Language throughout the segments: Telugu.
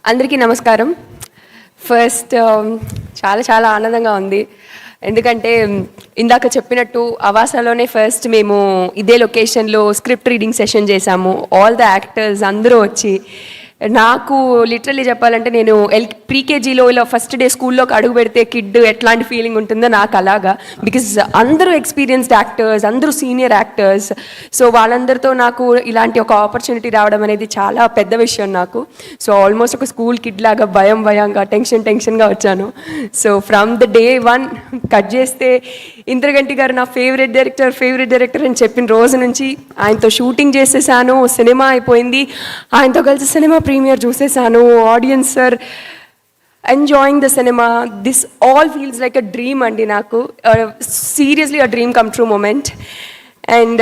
అందరికీ నమస్కారం. ఫస్ట్ చాలా చాలా ఆనందంగా ఉంది. ఎందుకంటే ఇందాక చెప్పినట్టు అవాసాలోనే ఫస్ట్ మేము ఇదే లొకేషన్లో స్క్రిప్ట్ రీడింగ్ సెషన్ చేశాము. ఆల్ ద యాక్టర్స్ అందరూ వచ్చి నాకు లిటరల్లీ చెప్పాలంటే నేను ప్రీకేజీలో ఇలా ఫస్ట్ డే స్కూల్లోకి అడుగు పెడితే కిడ్ ఎట్లాంటి ఫీలింగ్ ఉంటుందో నాకు అలాగా. బికాజ్ అందరూ ఎక్స్పీరియన్స్డ్ యాక్టర్స్, అందరూ సీనియర్ యాక్టర్స్. సో వాళ్ళందరితో నాకు ఇలాంటి ఒక ఆపర్చునిటీ రావడం అనేది చాలా పెద్ద విషయం నాకు. సో ఆల్మోస్ట్ ఒక స్కూల్ కిడ్ లాగా భయంగా టెన్షన్గా వచ్చాను. So from the day one cut చేస్తే ఇంద్రగంటి గారు నా ఫేవరెట్ డైరెక్టర్ అని చెప్పిన రోజు నుంచి ఆయనతో షూటింగ్ చేసేసాను. సినిమా అయిపోయింది, ఆయనతో కలిసి సినిమా ప్రీమియర్ చూసేసాను. Audience sir enjoying the cinema. This all feels like a dream అండి నాకు. Seriously a dream come true moment. And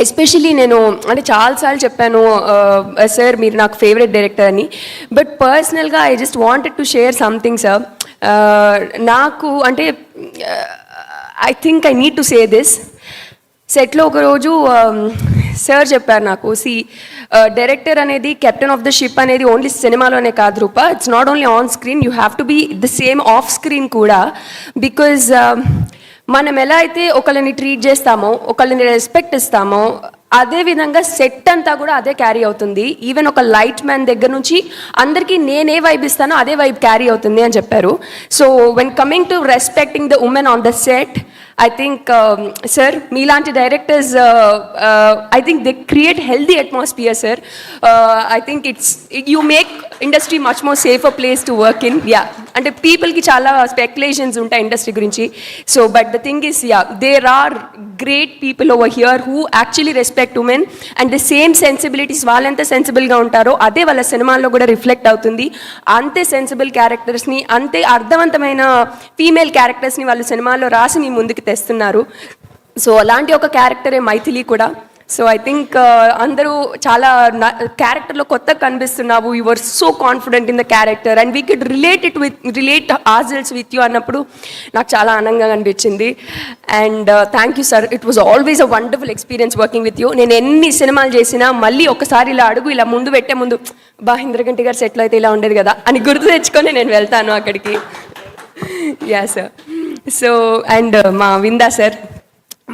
especially నేను అంటే చాలాసార్లు చెప్పాను సార్ మీరు నాకు ఫేవరెట్ డైరెక్టర్ అని. బట్ పర్సనల్గా I just wanted to share something sir. నాకు అంటే I think I need to say this. సెట్లో ఒకరోజు సార్ చెప్పారు నాకు, డైరెక్టర్ అనేది కెప్టెన్ ఆఫ్ ద షిప్ అనేది ఓన్లీ సినిమాలోనే కాదు Roopa, it's not only on screen, you have to be the same off screen కూడా. బికాజ్ మనం ఎలా అయితే ఒకళ్ళని ట్రీట్ చేస్తామో, ఒకళ్ళని రెస్పెక్ట్ ఇస్తామో, అదేవిధంగా సెట్ అంతా కూడా అదే క్యారీ అవుతుంది. ఈవెన్ ఒక లైట్ మ్యాన్ దగ్గర నుంచి అందరికీ నేనే వైబ్ ఇస్తానో అదే వైబ్ క్యారీ అవుతుంది అని చెప్పారు. So when coming to respecting the women on the set, I think, sir, మీలాంటి directors I think they create healthy atmosphere, sir. I think you make industry much more safer place to work in. Yeah, అంటే పీపుల్కి చాలా స్పెక్యులేషన్స్ ఉంటాయి ఇండస్ట్రీ గురించి. So but the thing is, yeah, there are great people over here who actually respect women and the same sensibilities వాళ్ళెంత సెన్సిబుల్గా ఉంటారో అదే వాళ్ళ సినిమాల్లో కూడా రిఫ్లెక్ట్ అవుతుంది. అంతే సెన్సిబుల్ క్యారెక్టర్స్ని, అంతే అర్థవంతమైన ఫీమేల్ క్యారెక్టర్స్ని వాళ్ళు సినిమాల్లో రాసి మీ ముందుకు తెస్తున్నారు. సో అలాంటి ఒక క్యారెక్టరే మైథిలి కూడా. సో ఐ థింక్ అందరూ చాలా క్యారెక్టర్లో కొత్తగా కనిపిస్తున్నావు, you are so confident in the character and we could relate ourselves with you అన్నప్పుడు నాకు చాలా ఆనందంగా అనిపించింది. And thank you sir, it was always a wonderful experience working with you. నేను ఎన్ని సినిమాలు చేసినా మళ్ళీ ఒకసారి ఇలా అడుగు ఇలా ముందు పెట్టే ముందు ఇంద్రగంటి గారు సెట్లో అయితే ఇలా ఉండేది కదా అని గుర్తు తెచ్చుకొని నేను వెళ్తాను అక్కడికి. Yeah sir. సో అండ్ మా విందా సార్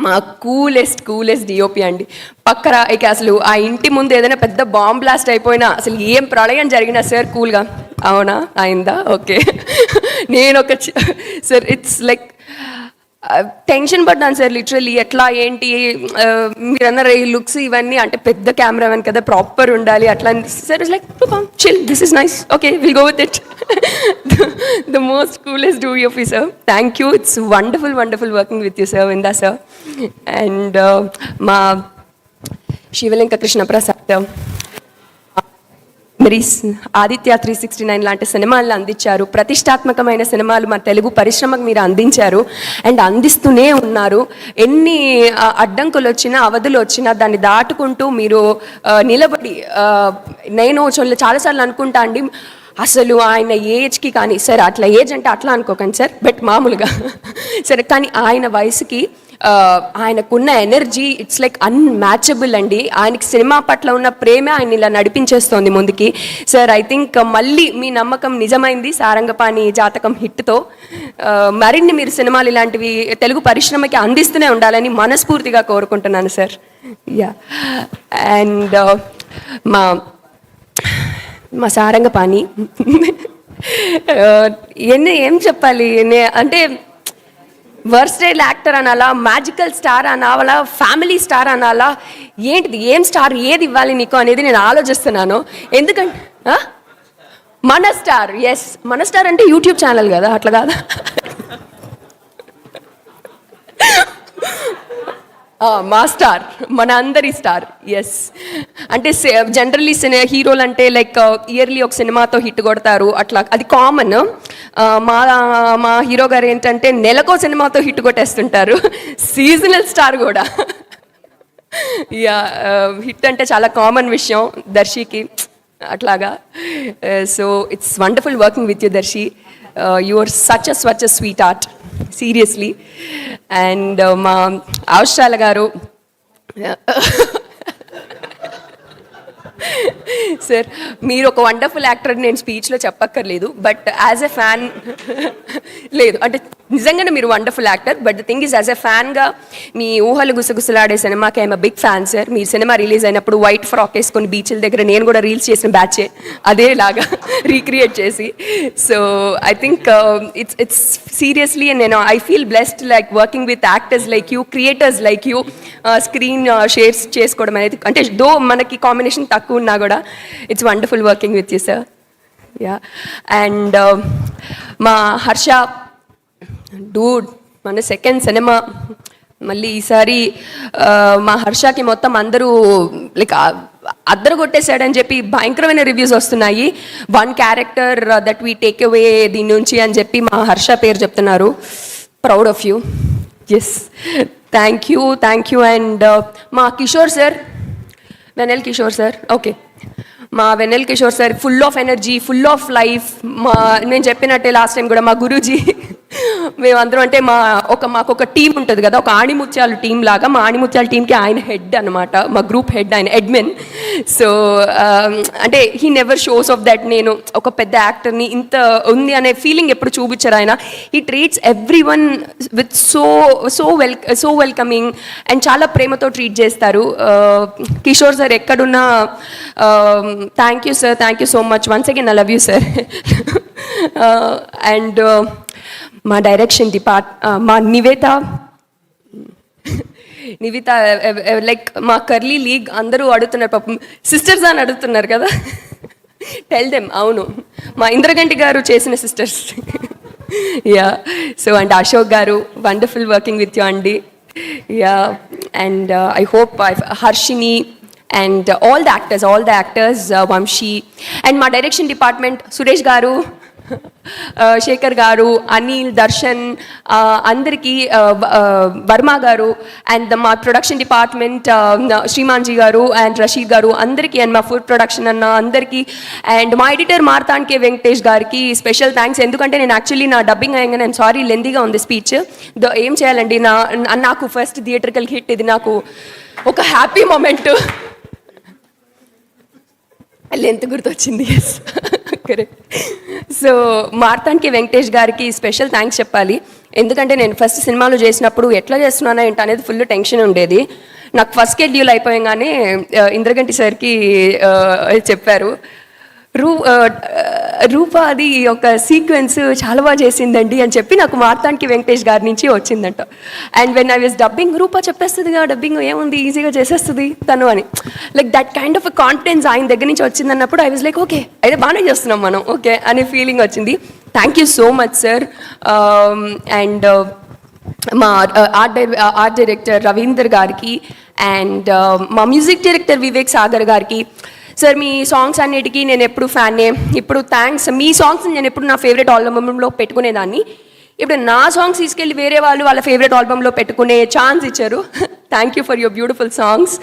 మా కూలెస్ట్ డిఓపి అండి. పక్కన ఇక అసలు ఆ ఇంటి ముందు ఏదైనా పెద్ద బాంబ్ బ్లాస్ట్ అయిపోయినా, అసలు ఏం ప్రళయం జరిగినా సార్ కూల్గా, అవునా అయిందా ఓకే. నేను ఒక సార్ ఇట్స్ లైక్ టెన్షన్ పడ్డాను సార్ లిటరల్లీ. ఎట్లా ఏంటి మీరు అన్నారు ఈ లుక్స్ ఇవన్నీ, అంటే పెద్ద కెమెరామెన్ కదా ప్రాపర్ ఉండాలి అట్లా. Sir it's like chill, this is nice, okay will go with it. The most coolest DOP sir, thank you. It's wonderful working with you sir, Vinda sir. And మా శివలింక కృష్ణ ప్రసాద్ మరి ఆదిత్య 369 లాంటి సినిమాలను అందించారు. ప్రతిష్టాత్మకమైన సినిమాలు మన తెలుగు పరిశ్రమకు మీరు అందించారు అండ్ అందిస్తూనే ఉన్నారు. ఎన్ని అడ్డంకులు వచ్చినా అవధులు వచ్చినా దాన్ని దాటుకుంటూ మీరు నిలబడి, నేను చాలాసార్లు అనుకుంటా అండి, అసలు ఆయన ఏజ్కి కానీ సార్ అట్లా ఏజ్ అంటే అట్లా అనుకోకండి సార్, బట్ మామూలుగా సరే, కానీ ఆయన వయసుకి ఆయనకున్న ఎనర్జీ ఇట్స్ లైక్ అన్మ్యాచబుల్ అండి. ఆయనకి సినిమా పట్ల ఉన్న ప్రేమే ఆయన ఇలా నడిపించేస్తోంది ముందుకి. సార్ ఐ థింక్ మళ్ళీ మీ నమ్మకం నిజమైంది సారంగపాణి జాతకం హిట్తో. మరిన్ని మీరు సినిమాలు ఇలాంటివి తెలుగు పరిశ్రమకి అందిస్తూనే ఉండాలని మనస్ఫూర్తిగా కోరుకుంటున్నాను సార్. యా. అండ్ మా సారంగపాణి ఏం చెప్పాలి అంటే వర్స్టైల్ యాక్టర్ అనాలా, మ్యాజికల్ స్టార్ అనాలా, ఫ్యామిలీ స్టార్ అనాలా, ఏంటిది ఏం స్టార్ ఏది ఇవ్వాలి నీకు అనేది నేను ఆలోచిస్తున్నాను. ఎందుకంటే మన స్టార్, ఎస్ మన స్టార్ అంటే యూట్యూబ్ ఛానల్ కదా, అట్లా కాదా, మా స్టార్, మన అందరి స్టార్. ఎస్ అంటే జనరల్లీ హీరోలు అంటే లైక్ ఇయర్లీ ఒక సినిమాతో హిట్ కొడతారు అట్లా, అది కామన్. మా హీరో గారు ఏంటంటే నెలకో సినిమాతో హిట్ కొట్టేస్తుంటారు. సీజనల్ స్టార్ కూడా. యా, హిట్ అంటే చాలా కామన్ విషయం దర్శికి అట్లాగా. So it's wonderful working with you Darshi. You are such a sweet heart, seriously. And మా అవసరాల గారు సార్ మీరు ఒక వండర్ఫుల్ యాక్టర్ నేను స్పీచ్లో చెప్పక్కర్లేదు, బట్ యాజ్ ఎ ఫ్యాన్ లేదు అంటే నిజంగానే మీరు wonderful actor, but the thing is as a ఫ్యాన్గా మీ ఊహలు గుసగుసలాడే సినిమాకి ఐఎమ్ బిగ్ ఫ్యాన్ సార్. మీ సినిమా రిలీజ్ అయినప్పుడు వైట్ ఫ్రాక్ వేసుకొని బీచ్ల దగ్గర నేను కూడా రీల్స్ చేసిన బ్యాచే అదేలాగా రీక్రియేట్ చేసి. So I think it's seriously నేను I feel blessed like working with actors like you, creators like you, screen shares చేసుకోవడం అనేది అంటే దో మనకి కాంబినేషన్ తక్కువ ఉన్నా కూడా it's wonderful working with you sir. Yeah and మా హర్ష డూడ్ మన సెకండ్ సినిమా మళ్ళీ ఈసారి మా హర్షకి మొత్తం అందరూ లైక్ అద్దరు కొట్టేశాడని చెప్పి భయంకరమైన రివ్యూస్ వస్తున్నాయి. One character that we take away దీని నుంచి అని చెప్పి మా హర్ష పేరు చెప్తున్నారు. Proud of you. Yes thank you. And మా Kishore sir, Vennela Kishore sir, okay మా Vennela Kishore sir full of energy, full of life. నేను చెప్పినట్టే లాస్ట్ టైం కూడా మా గురూజీ మేమందరం అంటే మాకు ఒక టీం ఉంటుంది కదా, ఒక ఆణిముత్యాలు టీం లాగా. మా ఆణిముత్యాల టీంకి ఆయన హెడ్ అనమాట, మా గ్రూప్ హెడ్ ఆయన అడ్మిన్. సో అంటే he never shows of that నేను ఒక పెద్ద యాక్టర్ని ఇంత ఉంది అనే ఫీలింగ్ ఎప్పుడు చూపించారు ఆయన. He treats every one with so welcoming and చాలా ప్రేమతో ట్రీట్ చేస్తారు. కిషోర్ సార్ ఎక్కడున్నా thank you sir, thank you so much once again, I love you sir. And మా డైరెక్షన్ మా నివేత లైక్ మా కర్లీ లీగ్ అందరూ అడుగుతున్నారు పాపం, సిస్టర్స్ అని అడుగుతున్నారు కదా, టెల్ దెమ్. అవును మా ఇంద్రగంటి గారు చేసిన sisters. Yeah so and Ashok garu wonderful working with you అండి. Yeah and I hope Harshini and all the actors, Vamshi, and my direction department, Suresh garu, Shekhar garu, Anil, Darshan, andariki, Varma garu, and my production department, Srimanji garu and Rashid garu, andariki, and my food production anna andariki, and my editor Marthan K Venkatesh gariki special thanks. Endukante నేను యాక్చువల్లీ నా డబ్బింగ్ అయ్యాను, ఐఎమ్ సారీ లెందీగా ఉంది స్పీచ్. ఏం చేయాలండి, నాకు ఫస్ట్ థియేటర్కల్ హిట్, ఇది నాకు ఒక హ్యాపీ మూమెంట్. లెంత్ గుర్తొచ్చింది. Yes correct. సో మార్తాన్కి వెంకటేష్ గారికి స్పెషల్ థ్యాంక్స్ చెప్పాలి. ఎందుకంటే నేను ఫస్ట్ సినిమాలో చేసినప్పుడు ఎట్లా చేస్తున్నానా ఏంటి అనేది ఫుల్ టెన్షన్ ఉండేది. నాకు ఫస్ట్ షెడ్యూల్ అయిపోయాగానే ఇంద్రగంటి సార్కి చెప్పారు, రూపా అది ఒక సీక్వెన్స్ చాలా బాగా చేసిందండి అని చెప్పి నాకు మార్తాన్కి వెంకటేష్ గారి నుంచి వచ్చిందంట. And when I was dubbing, Roopa చెప్పేస్తుందిగా డబ్బింగ్, ఏముంది ఈజీగా చేసేస్తుంది తను అని, like that kind of confidence ఆయన దగ్గర నుంచి వచ్చిందన్నప్పుడు ఐ వాజ్ లైక్ ఓకే అయితే బాగానే చేస్తున్నాం మనం, ఓకే అనే ఫీలింగ్ వచ్చింది. Thank you so much sir. And మా ఆర్ట్ డైరెక్టర్ రవీందర్ గారికి అండ్ మా మ్యూజిక్ డైరెక్టర్ వివేక్ సాగర్ గారికి. సార్ మీ సాంగ్స్ అన్నిటికీ నేను ఎప్పుడు ఫ్యాన్నే. ఇప్పుడు థ్యాంక్స్, మీ సాంగ్స్ నేను ఎప్పుడు నా ఫేవరెట్ ఆల్బమ్లో పెట్టుకునేదాన్ని. ఇప్పుడు నా సాంగ్స్ తీసుకెళ్ళి వేరే వాళ్ళ ఫేవరెట్ ఆల్బమ్లో పెట్టుకునే ఛాన్స్ ఇచ్చారు. Thank you for your beautiful songs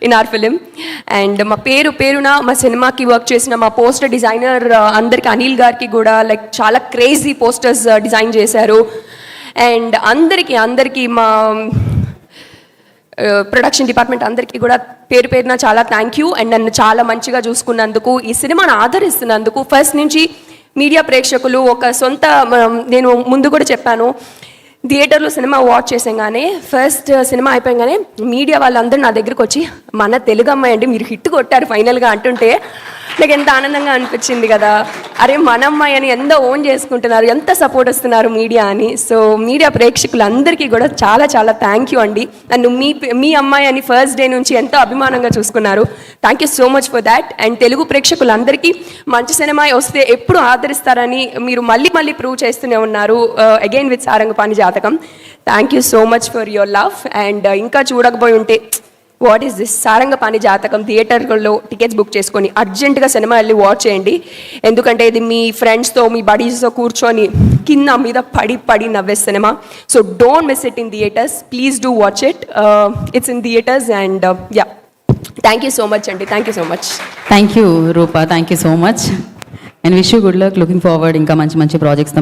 in our film. And మా పేరున మా సినిమాకి వర్క్ చేసిన మా పోస్టర్ డిజైనర్ అందరికి, అనిల్ గారికి కూడా లైక్ చాలా క్రేజీ పోస్టర్స్ డిజైన్ చేశారు. అండ్ అందరికీ మా ప్రొడక్షన్ డిపార్ట్మెంట్ అందరికీ కూడా పేరున చాలా థ్యాంక్ యూ. అండ్ నన్ను చాలా మంచిగా చూసుకున్నందుకు, ఈ సినిమాను ఆదరిస్తున్నందుకు. ఫస్ట్ నుంచి మీడియా ప్రేక్షకులు ఒక సొంత, నేను ముందు కూడా చెప్పాను, థియేటర్లో సినిమా వాచ్ చేసాగానే ఫస్ట్ సినిమా అయిపోయాగానే మీడియా వాళ్ళందరూ నా దగ్గరికి వచ్చి మన తెలుగు అమ్మాయి అంటే మీరు హిట్ కొట్టారు ఫైనల్గా అంటుంటే నాకు ఎంత ఆనందంగా అనిపించింది కదా. అరే మన అమ్మాయి అని ఎంత ఓన్ చేసుకుంటున్నారు, ఎంత సపోర్ట్ వస్తున్నారు మీడియా అని. సో మీడియా ప్రేక్షకులందరికీ కూడా చాలా చాలా థ్యాంక్ యూ అండి. నన్ను మీ అమ్మాయి అని ఫస్ట్ డే నుంచి ఎంతో అభిమానంగా చూసుకున్నారు. Thank you so much for that. And Telugu ప్రేక్షకులందరికీ మంచి సినిమా వస్తే ఎప్పుడు ఆదరిస్తారని మీరు మళ్ళీ ప్రూవ్ చేస్తూనే ఉన్నారు. అగైన్ విత్ సారంగపాణి జాతకం. Thank you so much for your love. And ఇంకా చూడకపోయి ఉంటే వాట్ ఈస్ దిస్ సారంగపాణి జాతకం థియేటర్లో టికెట్స్ బుక్ చేసుకొని అర్జెంటుగా సినిమా వెళ్ళి వాచ్ చేయండి. ఎందుకంటే ఇది మీ ఫ్రెండ్స్తో మీ బడీస్తో కూర్చొని కింద మీద పడి నవ్వే సినిమా. So don't miss it in theatres. Please do watch it. It's in theatres. And yeah thank you so much అండి. Thank you so much. Thank you Roopa, thank you so much. And wish you good luck. Looking forward ఇంకా మంచి ప్రాజెక్ట్స్